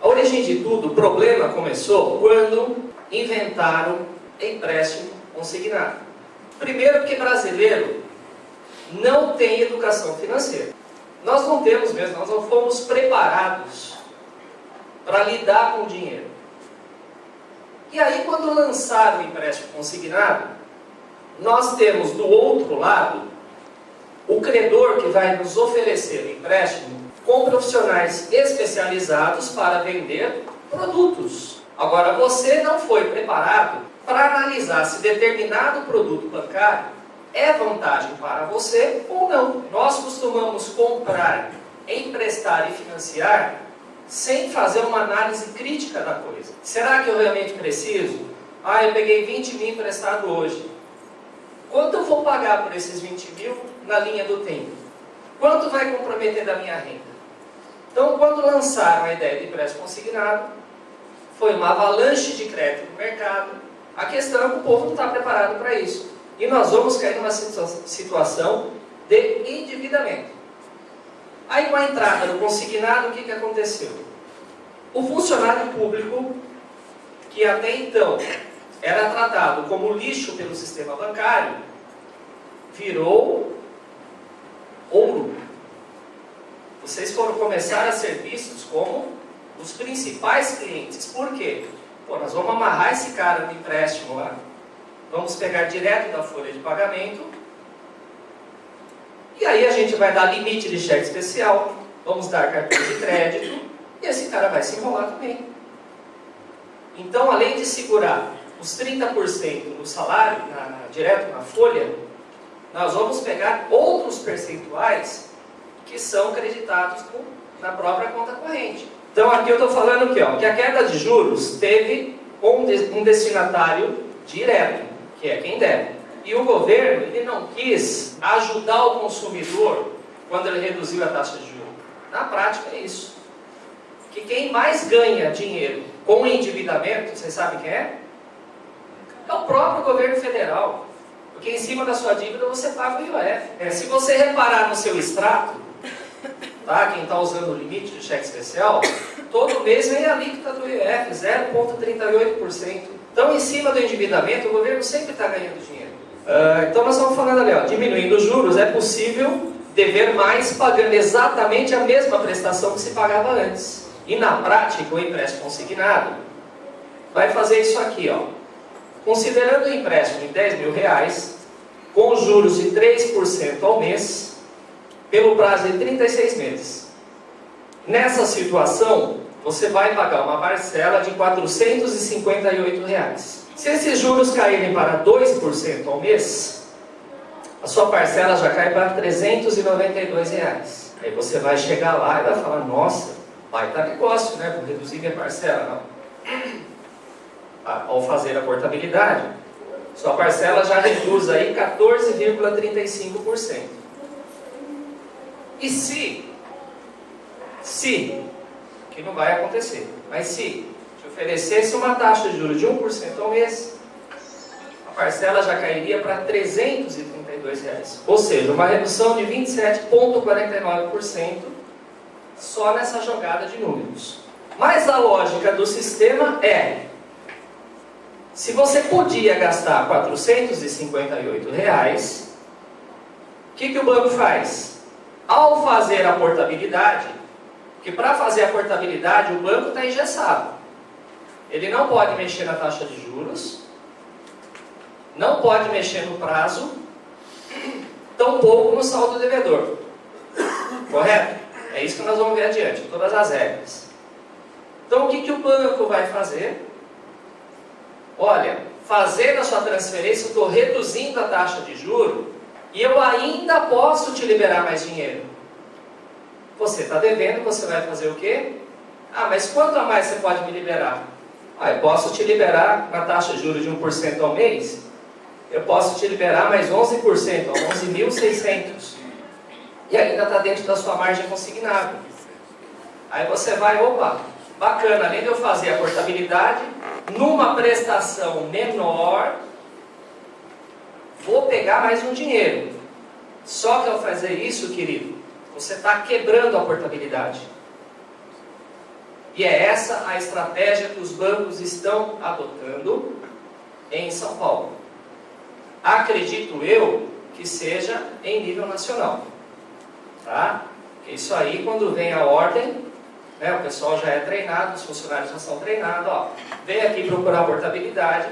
A origem de tudo, o problema começou quando inventaram empréstimo consignado. Primeiro porque brasileiro não tem educação financeira. Nós não temos mesmo, nós não fomos preparados para lidar com o dinheiro. E aí quando lançaram o empréstimo consignado, nós temos do outro lado o credor que vai nos oferecer o empréstimo com profissionais especializados para vender produtos. Agora, você não foi preparado para analisar se determinado produto bancário é vantagem para você ou não. Nós costumamos comprar, emprestar e financiar sem fazer uma análise crítica da coisa. Será que eu realmente preciso? Eu peguei 20 mil emprestado hoje. Quanto eu vou pagar por esses 20 mil na linha do tempo? Quanto vai comprometer da minha renda? Então, quando lançaram a ideia de empréstimo consignado, foi uma avalanche de crédito no mercado. A questão é que o povo não está preparado para isso. E nós vamos cair numa situação de endividamento. Aí, com a entrada do consignado, o que aconteceu? O funcionário público, que até então era tratado como lixo pelo sistema bancário, virou ouro. Vocês foram começar a ser vistos como os principais clientes. Por quê? Nós vamos amarrar esse cara no empréstimo lá, vamos pegar direto da folha de pagamento, e aí a gente vai dar limite de cheque especial, vamos dar cartão de crédito, e esse cara vai se enrolar também. Então, além de segurar os 30% do salário direto na folha, nós vamos pegar outros percentuais que são creditados na própria conta corrente. Então aqui eu estou falando que a queda de juros teve um destinatário direto, que é quem deve. E o governo ele não quis ajudar o consumidor quando ele reduziu a taxa de juros. Na prática é isso. Que quem mais ganha dinheiro com endividamento, vocês sabem quem é? É o próprio governo federal. Porque em cima da sua dívida você paga o IOF. Se você reparar no seu extrato, tá? Quem está usando o limite de cheque especial, todo mês vem a alíquota do IOF, 0,38%. Então, em cima do endividamento, o governo sempre está ganhando dinheiro. Então, nós estamos falando ali, diminuindo os juros, é possível dever mais pagando exatamente a mesma prestação que se pagava antes. E na prática, o empréstimo consignado vai fazer isso aqui, Considerando o empréstimo de 10 mil reais, com juros de 3% ao mês, pelo prazo de 36 meses. Nessa situação, você vai pagar uma parcela de R$ 458. Se esses juros caírem para 2% ao mês, a sua parcela já cai para R$ 392. Aí você vai chegar lá e vai falar, nossa, vai estar negócio, né? Vou reduzir minha parcela. Não. Ao fazer a portabilidade, sua parcela já reduz aí 14,35%. E se, que não vai acontecer, mas se te oferecesse uma taxa de juros de 1% ao mês, a parcela já cairia para R$ 332. Ou seja, uma redução de 27,49% só nessa jogada de números. Mas a lógica do sistema é, se você podia gastar R$ 458, o que o banco faz? Ao fazer a portabilidade, que para fazer a portabilidade o banco está engessado. Ele não pode mexer na taxa de juros, não pode mexer no prazo, tampouco no saldo devedor. Correto? É isso que nós vamos ver adiante, todas as regras. Então o que o banco vai fazer? Olha, fazendo a sua transferência, eu estou reduzindo a taxa de juros e eu ainda posso te liberar mais dinheiro. Você está devendo, você vai fazer o quê? Mas quanto a mais você pode me liberar? Eu posso te liberar na taxa de juros de 1% ao mês eu posso te liberar mais 11%, 11.600. E ainda está dentro da sua margem consignável. Aí você vai, opa, bacana, além de eu fazer a portabilidade, numa prestação menor, vou pegar mais um dinheiro. Só que ao fazer isso, querido, você está quebrando a portabilidade. E é essa a estratégia que os bancos estão adotando em São Paulo. Acredito eu que seja em nível nacional. Tá? Isso aí, quando vem a ordem, né, o pessoal já é treinado, os funcionários já são treinados, ó, vem aqui procurar portabilidade,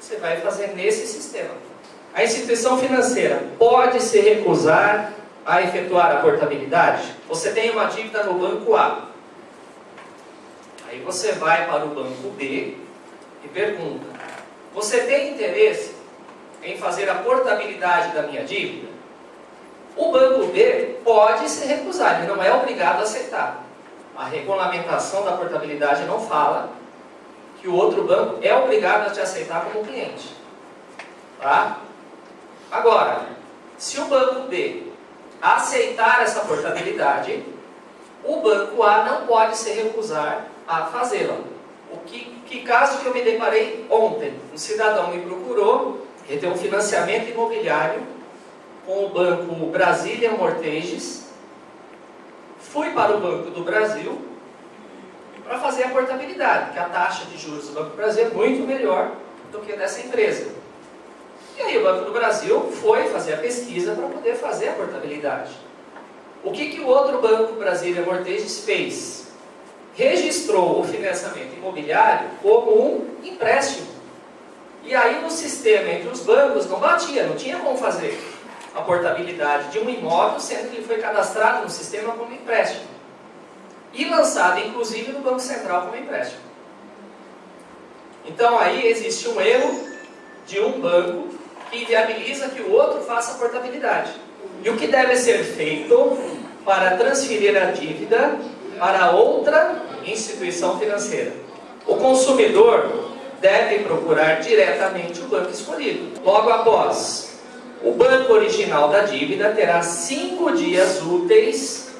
você vai fazer nesse sistema. A instituição financeira pode se recusar a efetuar a portabilidade? Você tem uma dívida no banco A. Aí você vai para o banco B e pergunta: você tem interesse em fazer a portabilidade da minha dívida? O banco B pode se recusar, ele não é obrigado a aceitar. A regulamentação da portabilidade não fala que o outro banco é obrigado a te aceitar como cliente. Tá? Agora, se o banco B aceitar essa portabilidade, o banco A não pode se recusar a fazê-la. Que caso que eu me deparei ontem? Um cidadão me procurou, ele tem um financiamento imobiliário com o banco Brazilian Mortgages. Fui para o Banco do Brasil para fazer a portabilidade, porque a taxa de juros do Banco do Brasil é muito melhor do que a dessa empresa. E aí o Banco do Brasil foi fazer a pesquisa para poder fazer a portabilidade. O que o outro banco Brazilian Mortgages fez? Registrou o financiamento imobiliário como um empréstimo. E aí no sistema entre os bancos não batia, não tinha como fazer a portabilidade de um imóvel, sendo que ele foi cadastrado no sistema como empréstimo. E lançado inclusive no Banco Central como empréstimo. Então aí existe um erro de um banco que inviabiliza que o outro faça a portabilidade. E o que deve ser feito para transferir a dívida para outra instituição financeira? O consumidor deve procurar diretamente o banco escolhido. Logo após, o banco original da dívida terá 5 dias úteis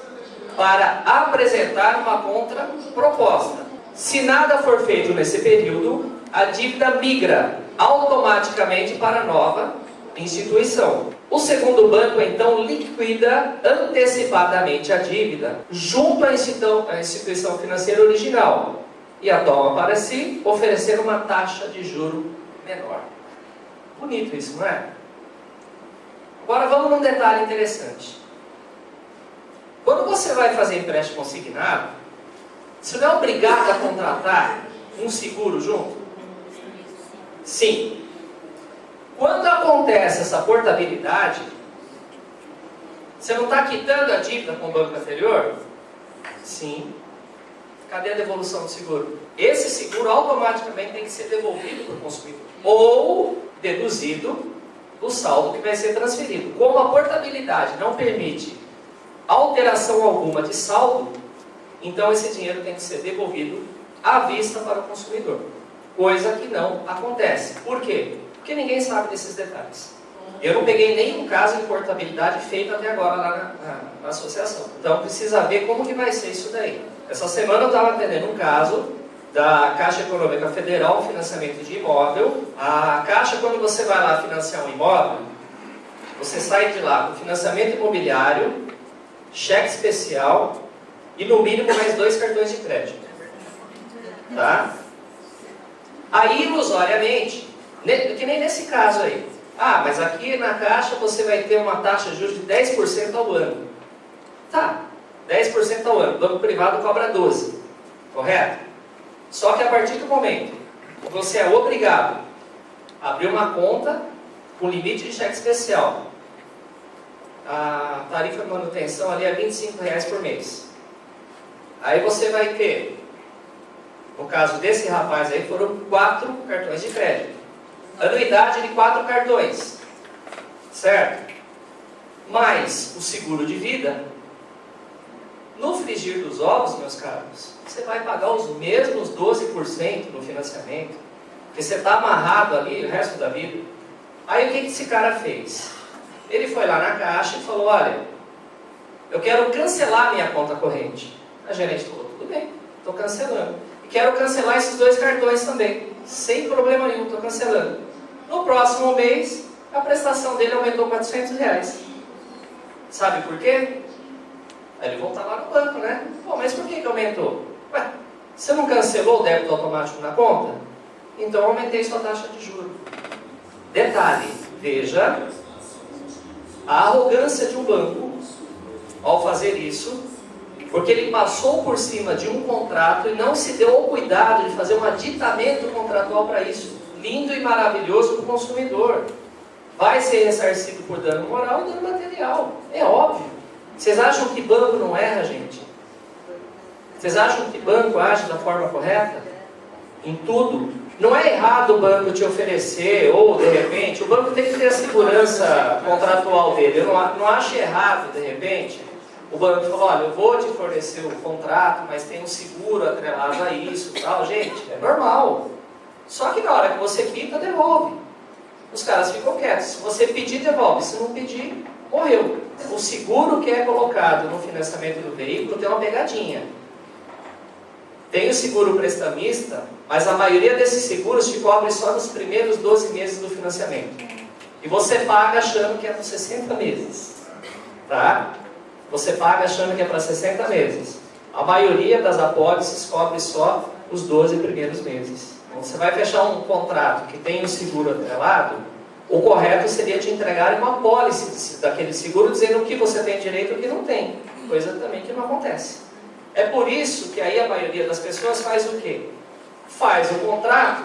para apresentar uma contraproposta. Se nada for feito nesse período, a dívida migra automaticamente para a nova instituição. O segundo banco, então, liquida antecipadamente a dívida junto à instituição financeira original e a toma para si, oferecendo uma taxa de juro menor. Bonito isso, não é? Agora vamos num detalhe interessante. Quando você vai fazer empréstimo consignado, você não é obrigado a contratar um seguro junto? Sim. Quando acontece essa portabilidade, você não está quitando a dívida com o banco anterior? Sim. Cadê a devolução do seguro? Esse seguro automaticamente tem que ser devolvido para o consumidor ou deduzido do saldo que vai ser transferido. Como a portabilidade não permite alteração alguma de saldo, então esse dinheiro tem que ser devolvido à vista para o consumidor. Coisa que não acontece. Por quê? Porque ninguém sabe desses detalhes. Eu não peguei nenhum caso de portabilidade feito até agora lá na associação. Então precisa ver como que vai ser isso daí. Essa semana eu estava atendendo um caso da Caixa Econômica Federal, financiamento de imóvel. A Caixa, quando você vai lá financiar um imóvel, você sai de lá com financiamento imobiliário, cheque especial e no mínimo mais 2 cartões de crédito. Tá? Aí, ilusoriamente, que nem nesse caso aí. Ah, mas aqui na Caixa você vai ter uma taxa de juros de 10% ao ano. Tá, 10% ao ano. O banco privado cobra 12%. Correto? Só que a partir do momento que você é obrigado a abrir uma conta com limite de cheque especial, a tarifa de manutenção ali é R$25 por mês. Aí você vai ter, no caso desse rapaz aí, foram 4 cartões de crédito. Anuidade de 4 cartões. Certo? Mais o seguro de vida. No frigir dos ovos, meus caros, você vai pagar os mesmos 12% no financiamento, porque você está amarrado ali o resto da vida. Aí o que esse cara fez? Ele foi lá na caixa e falou, olha, eu quero cancelar minha conta corrente. A gerente falou, tudo bem, estou cancelando. E quero cancelar esses 2 cartões também, sem problema nenhum, estou cancelando. No próximo mês, a prestação dele aumentou R$400. Sabe por quê? Aí ele voltar lá no banco, né? Pô, mas por que aumentou? Ué, você não cancelou o débito automático na conta? Então eu aumentei sua taxa de juros. Detalhe, veja a arrogância de um banco ao fazer isso, porque ele passou por cima de um contrato e não se deu ao cuidado de fazer um aditamento contratual para isso. Lindo e maravilhoso para o consumidor. Vai ser ressarcido por dano moral e dano material. É óbvio. Vocês acham que banco não erra, gente? Vocês acham que banco age da forma correta? Em tudo. Não é errado o banco te oferecer, ou de repente, o banco tem que ter a segurança contratual dele. Eu não acho errado, de repente, o banco falou, olha, eu vou te fornecer o contrato, mas tem um seguro atrelado a isso e tal. Gente, é normal. Só que na hora que você quita, devolve. Os caras ficam quietos. Se você pedir, devolve. Se não pedir, morreu. O seguro que é colocado no financiamento do veículo tem uma pegadinha. Tem o seguro prestamista, mas a maioria desses seguros te cobre só nos primeiros 12 meses do financiamento. E você paga achando que é para 60 meses. Tá? Você paga achando que é para 60 meses. A maioria das apólices cobre só os 12 primeiros meses. Então, você vai fechar um contrato que tem um seguro atrelado, o correto seria te entregar uma apólice daquele seguro dizendo o que você tem direito e o que não tem. Coisa também que não acontece. É por isso que aí a maioria das pessoas faz o quê? Faz o contrato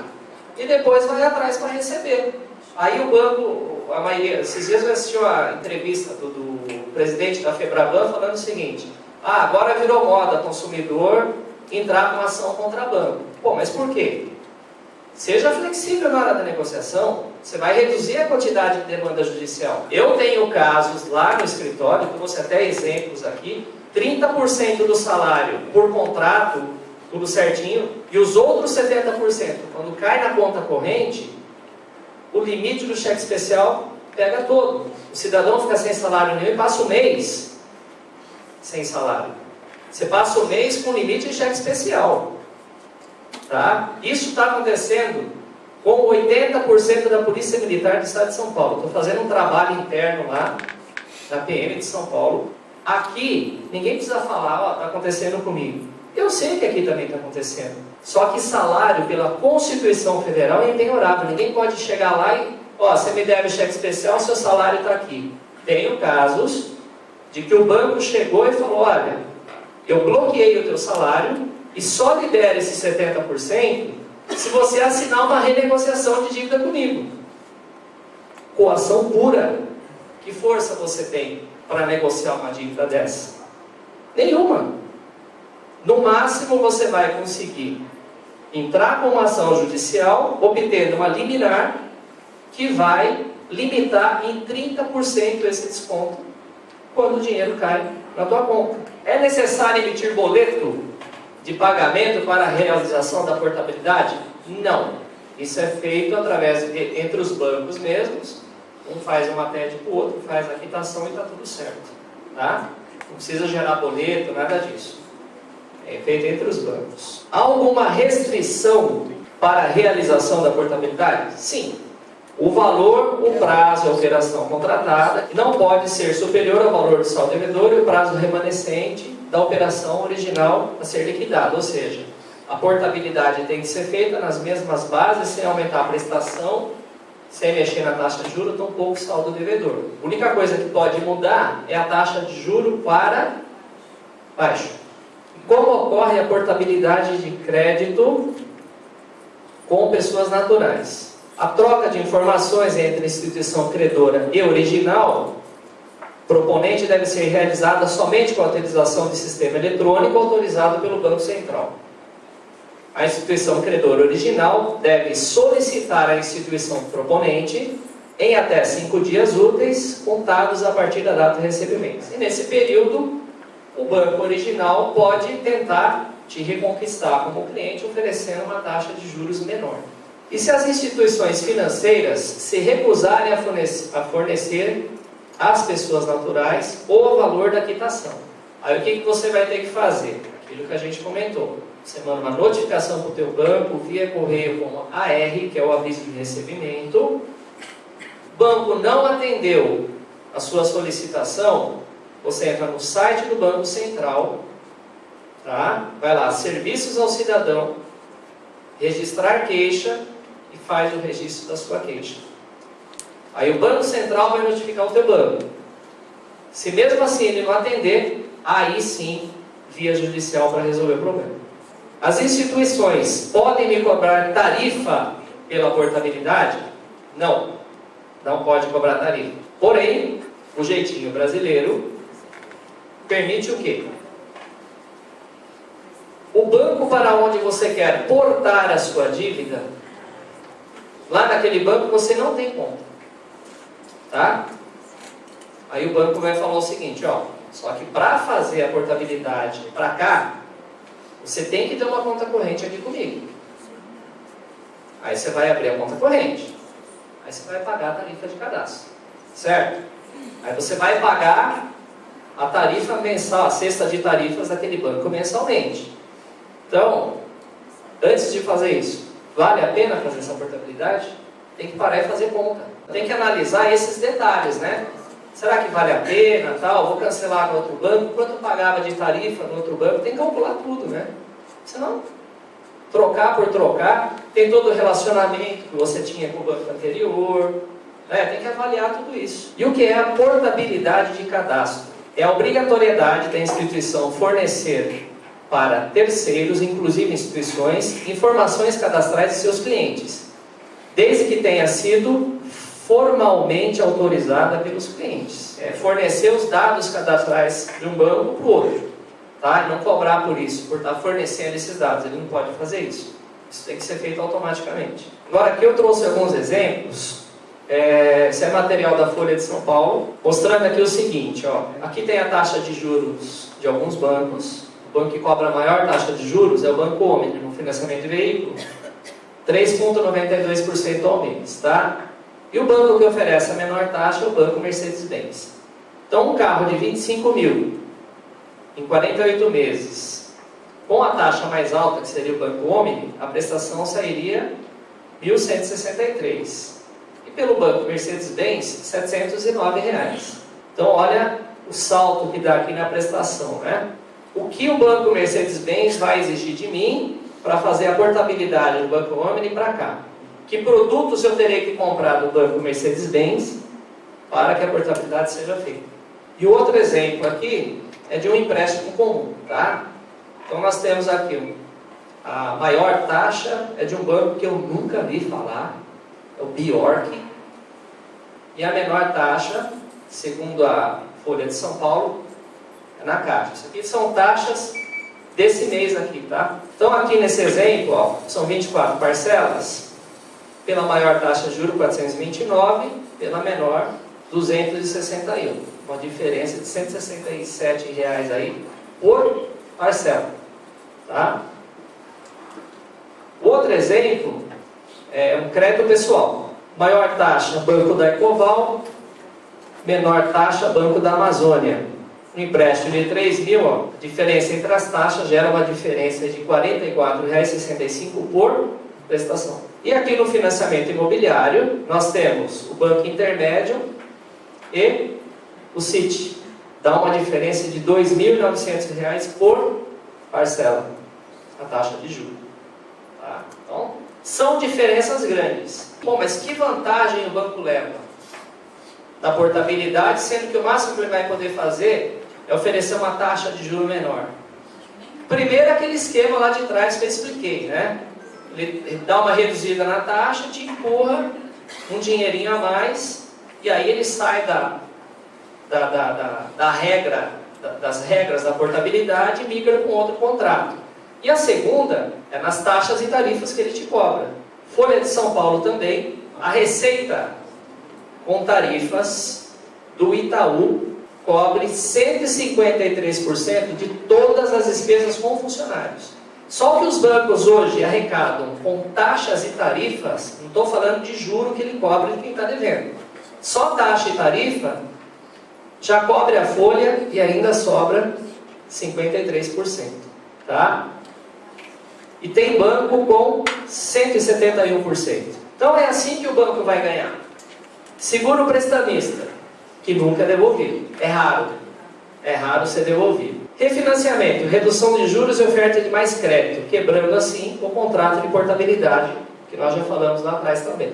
e depois vai atrás para receber. Aí o banco, a maioria, esses dias eu assisti a entrevista do presidente da Febraban falando o seguinte, agora virou moda consumidor entrar com uma ação contra banco. Pô, mas por quê? Seja flexível na hora da negociação, você vai reduzir a quantidade de demanda judicial. Eu tenho casos lá no escritório, que eu trouxe até exemplos aqui, 30% do salário por contrato, tudo certinho, e os outros 70%, quando cai na conta corrente, o limite do cheque especial pega todo. O cidadão fica sem salário nenhum e passa o mês sem salário. Você passa o mês com limite de cheque especial. Tá? Isso está acontecendo com 80% da Polícia Militar do Estado de São Paulo. Estou fazendo um trabalho interno lá, da PM de São Paulo. Aqui, ninguém precisa falar, está acontecendo comigo. Eu sei que aqui também está acontecendo. Só que salário, pela Constituição Federal, é impenhorável. Ninguém pode chegar lá e, você me deve cheque especial, seu salário está aqui. Tenho casos de que o banco chegou e falou, olha, eu bloqueei o teu salário e só libera esses 70% se você assinar uma renegociação de dívida comigo. Coação pura. Que força você tem para negociar uma dívida dessa? Nenhuma. No máximo você vai conseguir entrar com uma ação judicial, obtendo uma liminar que vai limitar em 30% esse desconto quando o dinheiro cai na tua conta. É necessário emitir boleto de pagamento para a realização da portabilidade? Não. Isso é feito entre os bancos mesmos. Um faz uma TED para o outro, faz a quitação e está tudo certo. Tá? Não precisa gerar boleto, nada disso. É feito entre os bancos. Há alguma restrição para a realização da portabilidade? Sim. O valor, o prazo e a operação contratada não pode ser superior ao valor do saldo devedor e o prazo remanescente da operação original a ser liquidada. Ou seja, a portabilidade tem que ser feita nas mesmas bases, sem aumentar a prestação, sem mexer na taxa de juros, tampouco o saldo devedor. A única coisa que pode mudar é a taxa de juros para baixo. Como ocorre a portabilidade de crédito com pessoas naturais? A troca de informações entre instituição credora e original proponente deve ser realizada somente com a utilização de sistema eletrônico autorizado pelo Banco Central. A instituição credora original deve solicitar à instituição proponente em até 5 dias úteis, contados a partir da data de recebimento. E nesse período, o banco original pode tentar te reconquistar como cliente, oferecendo uma taxa de juros menor. E se as instituições financeiras se recusarem a fornecer às pessoas naturais o valor da quitação? Aí o que você vai ter que fazer? Aquilo que a gente comentou. Você manda uma notificação para o teu banco via correio com AR, que é o aviso de recebimento. O banco não atendeu a sua solicitação, você entra no site do Banco Central, tá? Vai lá, serviços ao cidadão, registrar queixa e faz o registro da sua queixa. Aí o Banco Central vai notificar o teu banco. Se mesmo assim ele não atender, aí sim, via judicial para resolver o problema. As instituições podem me cobrar tarifa pela portabilidade? Não, não pode cobrar tarifa. Porém, o jeitinho brasileiro permite o quê? O banco para onde você quer portar a sua dívida, lá naquele banco você não tem conta. Tá? Aí o banco vai falar o seguinte, ó, só que para fazer a portabilidade para cá, você tem que ter uma conta corrente aqui comigo. Aí você vai abrir a conta corrente. Aí você vai pagar a tarifa de cadastro. Certo? Aí você vai pagar a tarifa mensal, a cesta de tarifas daquele banco mensalmente. Então, antes de fazer isso, vale a pena fazer essa portabilidade? Tem que parar e fazer conta. Tem que analisar esses detalhes, né? Será que vale a pena, tal? Vou cancelar no outro banco. Quanto eu pagava de tarifa no outro banco? Tem que calcular tudo, né? Senão, trocar por trocar, tem todo o relacionamento que você tinha com o banco anterior, né? Tem que avaliar tudo isso. E o que é a portabilidade de cadastro? É a obrigatoriedade da instituição fornecer para terceiros, inclusive instituições, informações cadastrais de seus clientes, desde que tenha sido formalmente autorizada pelos clientes. Fornecer os dados cadastrais de um banco para o outro, tá? E não cobrar por isso, por estar fornecendo esses dados. Ele não pode fazer isso. Isso tem que ser feito automaticamente. Agora, aqui eu trouxe alguns exemplos. Esse é material da Folha de São Paulo, mostrando aqui o seguinte, ó. Aqui tem a taxa de juros de alguns bancos. O banco que cobra a maior taxa de juros é o Banco Omni, no financiamento de veículos. 3,92% ao mês, tá? E o banco que oferece a menor taxa é o Banco Mercedes-Benz. Então, um carro de 25 mil em 48 meses, com a taxa mais alta, que seria o Banco Omni, a prestação sairia R$ 1.163. E pelo Banco Mercedes-Benz, R$ 709. Então, olha o salto que dá aqui na prestação, né? O que o Banco Mercedes-Benz vai exigir de mim para fazer a portabilidade do Banco Omni para cá? Que produtos eu terei que comprar do Banco Mercedes-Benz para que a portabilidade seja feita? E o outro exemplo aqui é de um empréstimo comum, tá? Então nós temos aqui a maior taxa é de um banco que eu nunca vi falar, é o Bjork. E a menor taxa, segundo a Folha de São Paulo, é na Caixa. Isso aqui são taxas desse mês aqui, tá? Então aqui nesse exemplo, ó, são 24 parcelas. Pela maior taxa de juros, 429, pela menor, 261. Uma diferença de R$ 167 aí por parcela. Tá? Outro exemplo é um crédito pessoal. Maior taxa, Banco da Ecoval. Menor taxa, Banco da Amazônia. Um empréstimo de 3 mil, ó, diferença entre as taxas gera uma diferença de R$ 44,65 por prestação. E aqui no financiamento imobiliário, nós temos o Banco Intermédio e o Citi. Dá uma diferença de R$ 2.900 por parcela, a taxa de juros. Tá? Então, são diferenças grandes. Bom, mas que vantagem o banco leva da portabilidade, sendo que o máximo que ele vai poder fazer é oferecer uma taxa de juros menor? Primeiro, aquele esquema lá de trás que eu expliquei, né? Ele dá uma reduzida na taxa, te empurra um dinheirinho a mais, e aí ele sai das regras da portabilidade e migra com outro contrato. E a segunda é nas taxas e tarifas que ele te cobra. Folha de São Paulo também, a Receita com tarifas do Itaú cobre 153% de todas as despesas com funcionários. Só que os bancos hoje arrecadam com taxas e tarifas, não estou falando de juro que ele cobra de quem está devendo. Só taxa e tarifa já cobre a folha e ainda sobra 53%. Tá? E tem banco com 171%. Então é assim que o banco vai ganhar. Seguro prestamista, que nunca é devolvido. É raro ser devolvido. Refinanciamento, redução de juros e oferta de mais crédito, quebrando assim o contrato de portabilidade, que nós já falamos lá atrás também.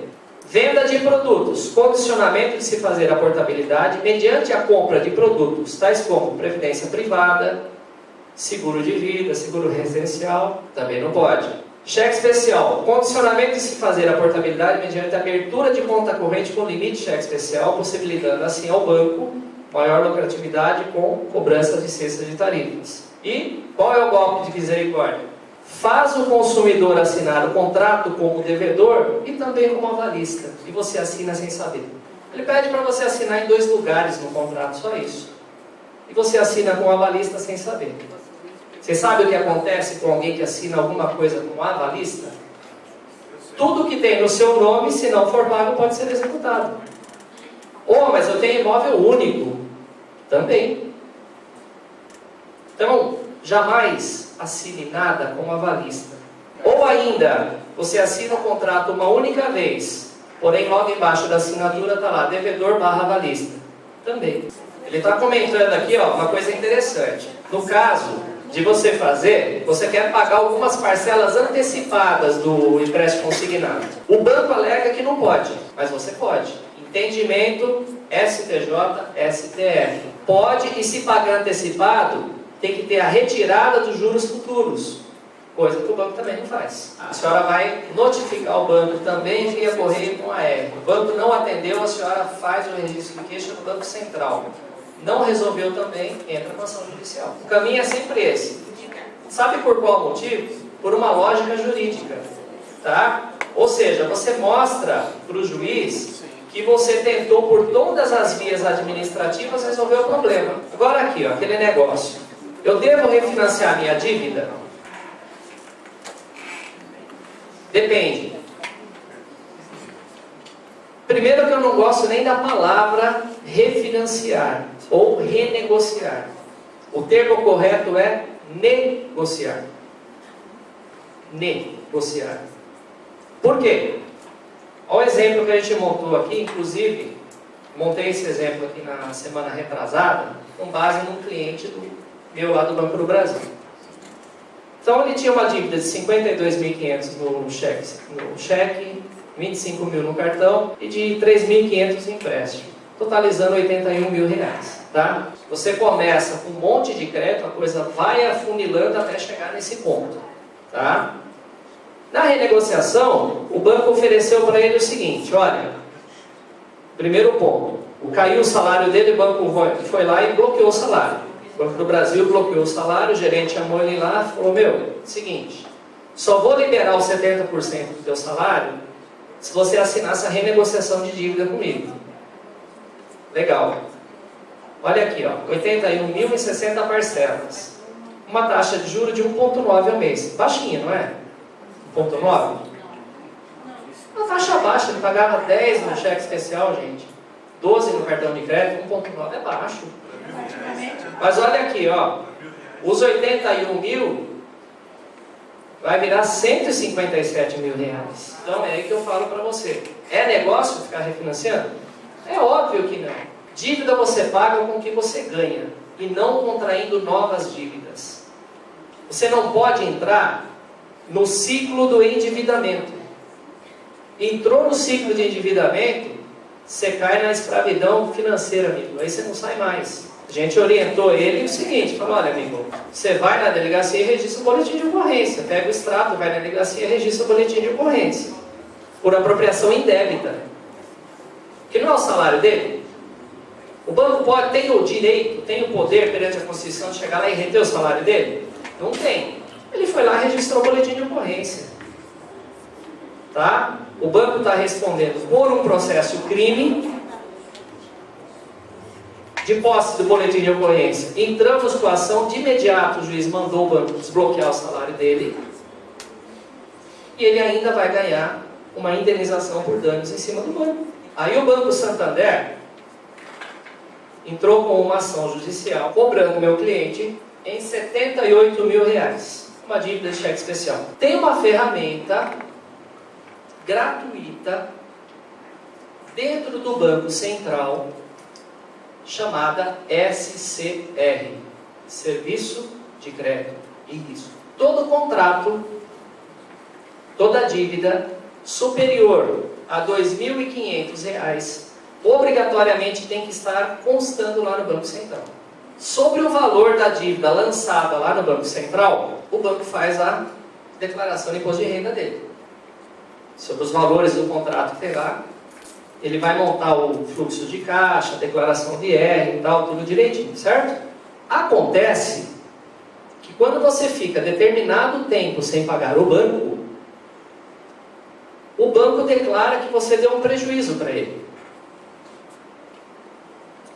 Venda de produtos, condicionamento de se fazer a portabilidade mediante a compra de produtos, tais como previdência privada, seguro de vida, seguro residencial, também não pode. Cheque especial, condicionamento de se fazer a portabilidade mediante a abertura de conta corrente com limite de cheque especial, possibilitando assim ao banco maior lucratividade com cobrança de cesta de tarifas. E qual é o golpe de misericórdia? Faz o consumidor assinar o contrato como devedor e também como avalista. E você assina sem saber. Ele pede para você assinar em 2 lugares no contrato, só isso. E você assina com avalista sem saber. Você sabe o que acontece com alguém que assina alguma coisa com avalista? Tudo que tem no seu nome, se não for pago, pode ser executado. Oh, mas eu tenho imóvel único. Também. Então, jamais assine nada como avalista. Ou ainda, você assina o contrato uma única vez, porém logo embaixo da assinatura está lá, devedor / avalista. Também. Ele está comentando aqui, ó, uma coisa interessante. No caso de você fazer, você quer pagar algumas parcelas antecipadas do empréstimo consignado. O banco alega que não pode, mas você pode. Entendimento STJ, STF. Pode, e se pagar antecipado, tem que ter a retirada dos juros futuros. Coisa que o banco também não faz. A senhora vai notificar o banco também via correio com a AR. O banco não atendeu, a senhora faz o registro de queixa no Banco Central. Não resolveu também, entra com ação judicial. O caminho é sempre esse. Sabe por qual motivo? Por uma lógica jurídica. Tá? Ou seja, você mostra para o juiz que você tentou por todas as vias administrativas resolver o problema. Agora aqui, ó, aquele negócio. Eu devo refinanciar minha dívida? Depende. Primeiro que eu não gosto nem da palavra refinanciar ou renegociar. O termo correto é negociar. Negociar. Por quê? Olha o exemplo que a gente montou aqui, inclusive, montei esse exemplo aqui na semana retrasada, com base num cliente meu lá do Banco do Brasil. Então ele tinha uma dívida de 52.500 no cheque, 25 mil no cartão e de 3.500 em empréstimo, totalizando 81 mil reais. Tá? Você começa com um monte de crédito, a coisa vai afunilando até chegar nesse ponto. Tá? Na renegociação, o banco ofereceu para ele o seguinte, olha, primeiro ponto, caiu o salário dele, o banco foi lá e bloqueou o salário. O Banco do Brasil bloqueou o salário, o gerente chamou ele lá e falou, seguinte, só vou liberar os 70% do teu salário se você assinar essa renegociação de dívida comigo. Legal. Olha aqui, ó, 81 mil em 60 parcelas. Uma taxa de juros de 1,9 ao mês. Baixinha, não é? 1,9? Uma taxa baixa, ele pagava 10 no cheque especial, gente. 12 no cartão de crédito, 1,9 é baixo. Mas olha aqui, ó, os 81 mil vai virar 157 mil reais. Então é aí que eu falo para você. É negócio ficar refinanciando? É óbvio que não. Dívida você paga com o que você ganha e não contraindo novas dívidas. Você não pode entrar no ciclo do endividamento. Entrou no ciclo de endividamento, você cai na escravidão financeira, amigo. Aí você não sai mais. A gente orientou ele o seguinte, falou, olha amigo, você vai na delegacia e registra o boletim de ocorrência, pega o extrato, vai na delegacia e registra o boletim de ocorrência, por apropriação indébita, que não é o salário dele. O banco tem o direito, tem o poder perante a Constituição de chegar lá e reter o salário dele? Não tem. Ele foi lá e registrou o boletim de ocorrência. Tá? O banco está respondendo por um processo crime, de posse do boletim de ocorrência. Entramos com a ação, de imediato o juiz mandou o banco desbloquear o salário dele, e ele ainda vai ganhar uma indenização por danos em cima do banco. Aí o Banco Santander entrou com uma ação judicial cobrando meu cliente em R$78 mil, uma dívida de cheque especial. Tem uma ferramenta gratuita dentro do Banco Central chamada SCR, Serviço de Crédito e Risco. Todo contrato, toda dívida superior a R$ 2.500 obrigatoriamente tem que estar constando lá no Banco Central. Sobre o valor da dívida lançada lá no Banco Central, o banco faz a declaração de imposto de renda dele. Sobre os valores do contrato que tem lá, ele vai montar o fluxo de caixa, a declaração de IR e tal, tudo direitinho, certo? Acontece que quando você fica determinado tempo sem pagar o banco declara que você deu um prejuízo para ele.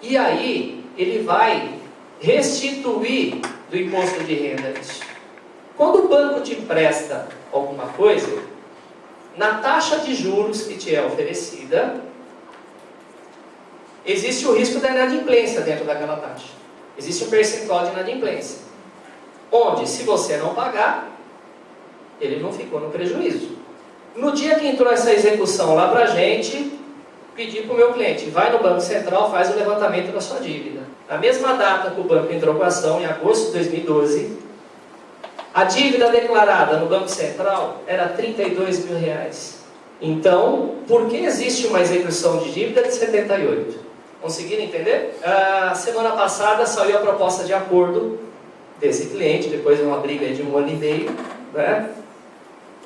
E aí, ele vai restituir do imposto de renda isso. Quando o banco te empresta alguma coisa, na taxa de juros que te é oferecida, existe o risco da inadimplência dentro daquela taxa. Existe um percentual de inadimplência. Onde, se você não pagar, ele não ficou no prejuízo. No dia que entrou essa execução lá para a gente, pedi para o meu cliente, vai no Banco Central, faz o levantamento da sua dívida. Na mesma data que o banco entrou com a ação, em agosto de 2012, a dívida declarada no Banco Central era R$32 mil. Então, por que existe uma execução de dívida de 78? Conseguiram entender? A semana passada saiu a proposta de acordo desse cliente, depois de uma briga de 1 ano e meio, né?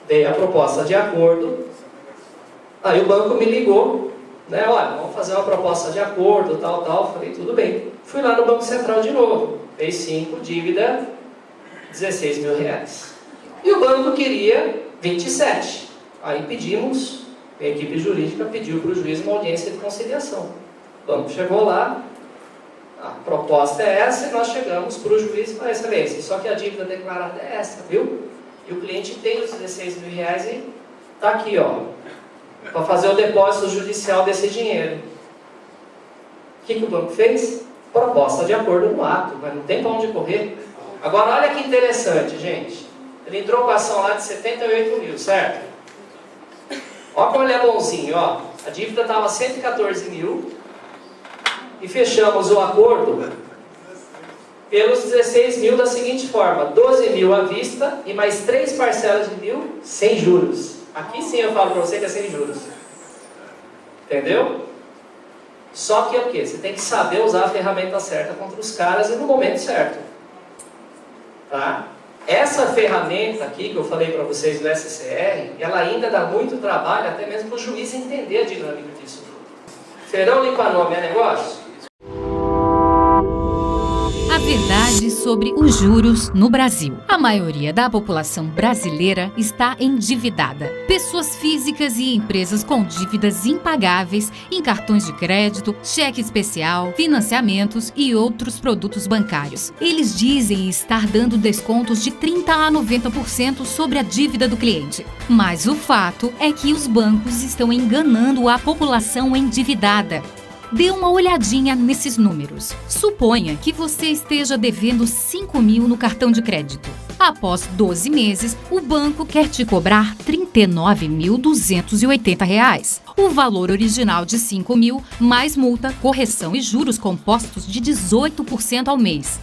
Dei a proposta de acordo, aí o banco me ligou, né? Olha, vamos fazer uma proposta de acordo, tal, falei, tudo bem. Fui lá no Banco Central de novo, fez 5, dívida R$16 mil. E o banco queria 27. Aí pedimos, a equipe jurídica pediu para o juiz uma audiência de conciliação. O banco chegou lá, a proposta é essa, e nós chegamos para o juiz e para a excelência. Só que a dívida declarada é essa, viu? E o cliente tem os R$16 mil e está aqui, ó, para fazer o depósito judicial desse dinheiro. O que o banco fez? Proposta de acordo no ato, mas não tem para onde correr. Agora, olha que interessante, gente. Ele entrou com a ação lá de 78 mil, certo? Olha como ele é bonzinho, ó. A dívida estava 114 mil e fechamos o acordo pelos 16 mil da seguinte forma: 12 mil à vista e mais 3 parcelas de 1.000 sem juros. Aqui sim eu falo para você que é sem juros. Entendeu? Só que é o quê? Você tem que saber usar a ferramenta certa contra os caras e no momento certo. Tá? Essa ferramenta aqui que eu falei para vocês do SCR, ela ainda dá muito trabalho, até mesmo para o juiz entender a dinâmica disso tudo. Feirão limpa nome é negócio? A verdade sobre os juros no Brasil. A maioria da população brasileira está endividada. Pessoas físicas e empresas com dívidas impagáveis em cartões de crédito, cheque especial, financiamentos e outros produtos bancários. Eles dizem estar dando descontos de 30% a 90% sobre a dívida do cliente. Mas o fato é que os bancos estão enganando a população endividada. Dê uma olhadinha nesses números. Suponha que você esteja devendo 5 mil no cartão de crédito. Após 12 meses, o banco quer te cobrar R$ 39.280. O valor original de 5 mil, mais multa, correção e juros compostos de 18% ao mês.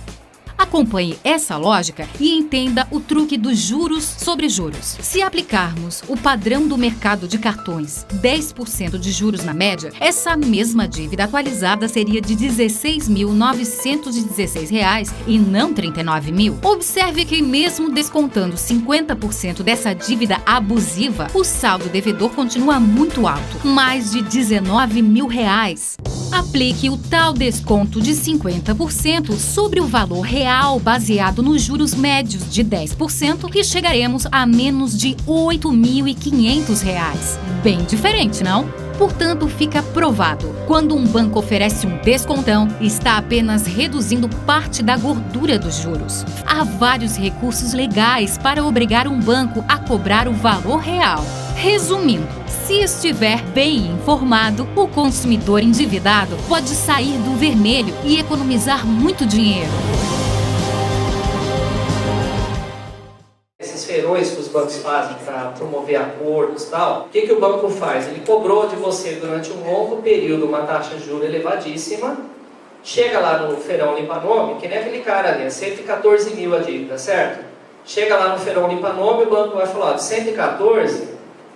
Acompanhe essa lógica e entenda o truque dos juros sobre juros. Se aplicarmos o padrão do mercado de cartões, 10% de juros na média, essa mesma dívida atualizada seria de R$ 16.916 e não 39 mil. Observe que mesmo descontando 50% dessa dívida abusiva, o saldo devedor continua muito alto, mais de 19 mil reais. Aplique o tal desconto de 50% sobre o valor real baseado nos juros médios de 10% e chegaremos a menos de R$ 8.500. Bem diferente, não? Portanto, fica provado, quando um banco oferece um descontão, está apenas reduzindo parte da gordura dos juros. Há vários recursos legais para obrigar um banco a cobrar o valor real. Resumindo, se estiver bem informado, o consumidor endividado pode sair do vermelho e economizar muito dinheiro. Esses feirões que os bancos fazem para promover acordos e tal, o que o banco faz? Ele cobrou de você durante um longo período uma taxa de juros elevadíssima, chega lá no feirão limpa-nome, que nem aquele cara ali, é 114 mil a dívida, certo? Chega lá no feirão limpa-nome, o banco vai falar, ó, de 114,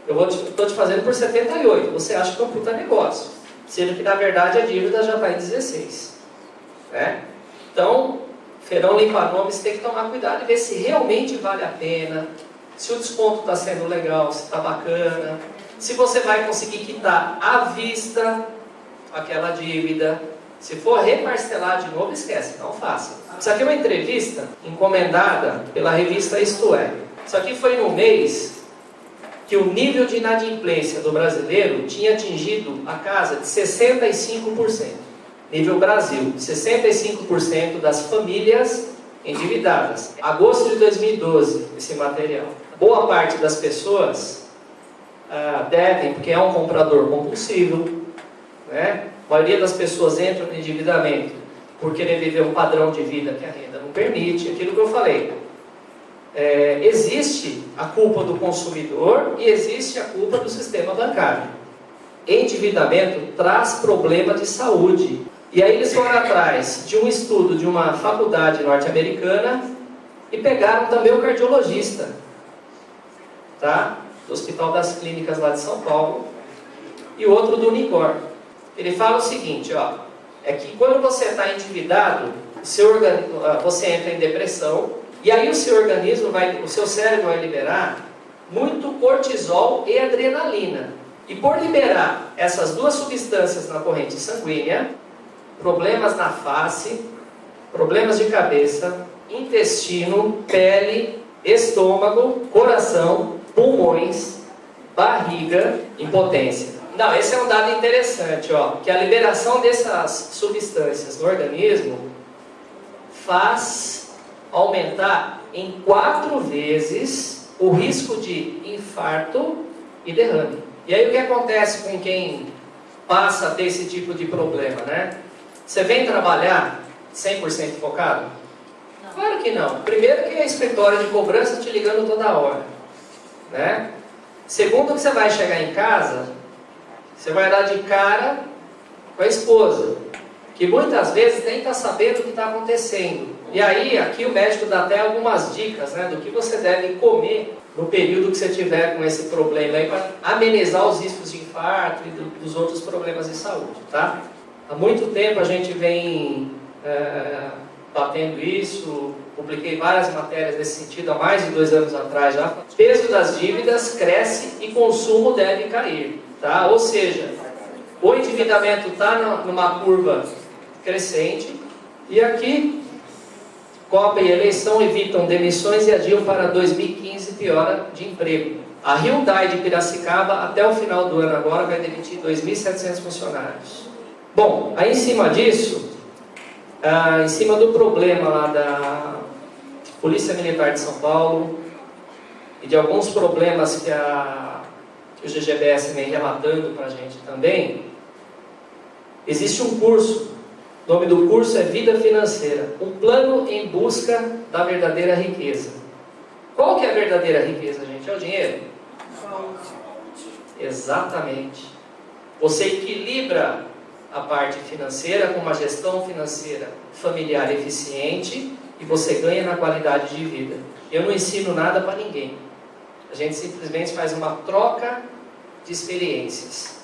eu estou te fazendo por 78, você acha que é um puta negócio, sendo que na verdade a dívida já está em 16. Né? Então, feirão limpa-nome, você tem que tomar cuidado e ver se realmente vale a pena, se o desconto está sendo legal, se está bacana, se você vai conseguir quitar à vista aquela dívida. Se for reparcelar de novo, esquece, não faça. Isso aqui é uma entrevista encomendada pela revista Isto É. Isso aqui foi no mês que o nível de inadimplência do brasileiro tinha atingido a casa de 65%. Nível Brasil, 65% das famílias endividadas. Agosto de 2012, esse material. Boa parte das pessoas devem, porque é um comprador compulsivo, né? A maioria das pessoas entram no endividamento por querer viver um padrão de vida que a renda não permite, aquilo que eu falei. Existe a culpa do consumidor e existe a culpa do sistema bancário. Endividamento traz problema de saúde. E aí eles foram atrás de um estudo de uma faculdade norte-americana e pegaram também o cardiologista, tá? Do Hospital das Clínicas lá de São Paulo, e outro do Unicor. Ele fala o seguinte, ó, é que quando você está endividado, você entra em depressão, e aí o seu cérebro vai liberar muito cortisol e adrenalina. E por liberar essas duas substâncias na corrente sanguínea, problemas na face, problemas de cabeça, intestino, pele, estômago, coração, pulmões, barriga, impotência. Não, esse é um dado interessante, ó, que a liberação dessas substâncias no organismo faz aumentar em 4 vezes o risco de infarto e derrame. E aí o que acontece com quem passa a ter esse tipo de problema, né? Você vem trabalhar 100% focado? Não. Claro que não. Primeiro que é escritório de cobrança te ligando toda hora, né? Segundo que você vai chegar em casa, você vai dar de cara com a esposa, que muitas vezes nem está sabendo o que está acontecendo. E aí, aqui o médico dá até algumas dicas, né, do que você deve comer no período que você tiver com esse problema aí, para amenizar os riscos de infarto e dos outros problemas de saúde, tá? Há muito tempo a gente vem batendo isso, publiquei várias matérias nesse sentido, há mais de 2 anos atrás já. O peso das dívidas cresce e consumo deve cair, tá? Ou seja, o endividamento está numa curva crescente, e aqui Copa e eleição evitam demissões e adiam para 2015 piora de emprego. A Hyundai de Piracicaba, até o final do ano agora, vai demitir 2.700 funcionários. Bom, aí em cima disso, em cima do problema lá da Polícia Militar de São Paulo e de alguns problemas que o GGBS vem relatando para a gente também, existe um curso. O nome do curso é Vida Financeira, um plano em busca da verdadeira riqueza. Qual que é a verdadeira riqueza, gente? É o dinheiro? Exatamente. Você equilibra a parte financeira com uma gestão financeira familiar eficiente e você ganha na qualidade de vida. Eu não ensino nada para ninguém. A gente simplesmente faz uma troca de experiências.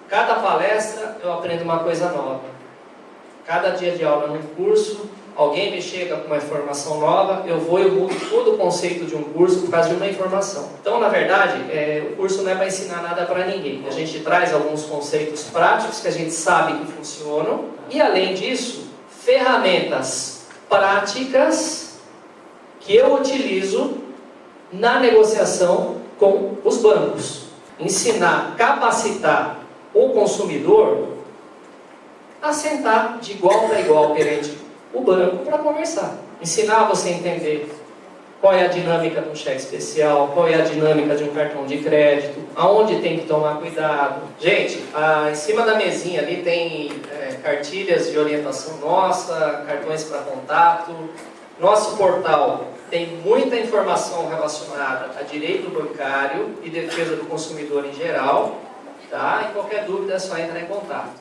Cada palestra eu aprendo uma coisa nova. Cada dia de aula num curso, alguém me chega com uma informação nova, eu mudo todo o conceito de um curso por causa de uma informação. Então, na verdade, o curso não é para ensinar nada para ninguém. A gente traz alguns conceitos práticos que a gente sabe que funcionam, e além disso, ferramentas práticas que eu utilizo na negociação com os bancos. Ensinar, capacitar o consumidor a sentar de igual para igual perante o banco para conversar. Ensinar você a entender qual é a dinâmica de um cheque especial, qual é a dinâmica de um cartão de crédito, aonde tem que tomar cuidado. Gente, em cima da mesinha ali tem cartilhas de orientação nossa, cartões para contato. Nosso portal tem muita informação relacionada a direito bancário e defesa do consumidor em geral. Tá? E qualquer dúvida é só entrar em contato.